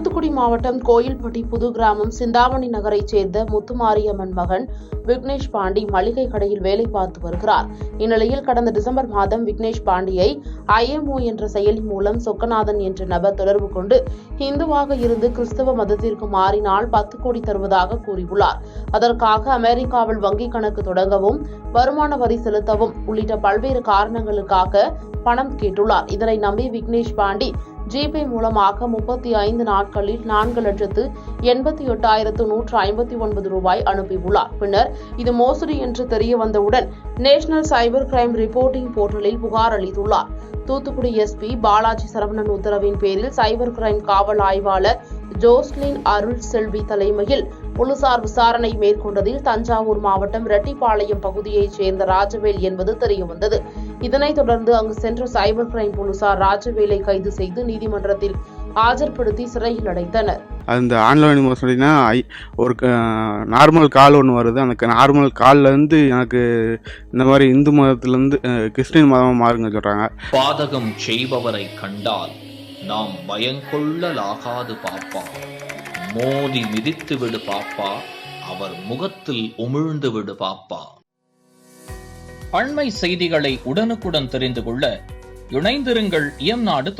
தூத்துக்குடி மாவட்டம் கோயில்பட்டி புது கிராமம் சிந்தாமணி நகரைச் சேர்ந்த முத்துமாரியம்மன் மகன் விக்னேஷ் பாண்டி மளிகை கடையில் வேலை பார்த்து வருகிறார். இந்நிலையில் கடந்த டிசம்பர் மாதம் விக்னேஷ் பாண்டியை IMO என்ற செயலி மூலம் சொக்கநாதன் என்ற நபர் தொடர்பு கொண்டு இந்துவாக இருந்து கிறிஸ்தவ மதத்திற்கு மாறினால் 10 கோடி தருவதாக கூறியுள்ளார். அதற்காக அமெரிக்காவில் வங்கிக் கணக்கு தொடங்கவும், வருமான வரி செலுத்தவும் உள்ளிட்ட பல்வேறு காரணங்களுக்காக பணம் கேட்டுள்ளார். இதனை நம்பி விக்னேஷ் பாண்டி ஜிபே மூலமாக 35 நாட்களில் 4,88,159 ரூபாய் அனுப்பியுள்ளார். பின்னர் இது மோசடி என்று தெரிய வந்தவுடன் நேஷனல் சைபர் கிரைம் ரிப்போர்ட்டிங் போர்ட்டலில் புகார் அளித்துள்ளார். தூத்துக்குடி SP பாலாஜி சரவணன் உத்தரவின் பேரில் சைபர் கிரைம் காவல் ஆய்வாளர் ஜோஸ்லின் அருள் செல்வி தலைமையில் போலீசார் விசாரணை மேற்கொண்டதில் தஞ்சாவூர் மாவட்டம் ரெட்டிப்பாளையம் பகுதியைச் சேர்ந்த ராஜவேல் என்பது தெரியவந்தது. இதனைத் தொடர்ந்து அங்கு சென்ற சைபர் கிரைம் போலீசார் ராஜவேலை கைது செய்து நீதிமன்றத்தில் ஆஜர்படுத்தி சிறையில் அடைத்தனர். அந்த ஆன்லைன் மோசடினா ஒரு நார்மல் கால் ஒன்று வருது. அந்த நார்மல் காலில் இருந்து எனக்கு இந்த மாதிரி இந்து மதத்திலேருந்து கிறிஸ்டின் மதமாக மாறுங்க சொல்கிறாங்க. பாதகம் செய்பவரை கண்டால் நாம் பயங்கொள்ளலாகாது பாப்பா, மோதி மிதித்து விடு பாப்பா, அவர் முகத்தில் உமிழ்ந்து விடு பாப்பா. அண்மை செய்திகளை உடனுக்குடன் தெரிந்து கொள்ள இணைந்திருங்கள் இயம்நாடு.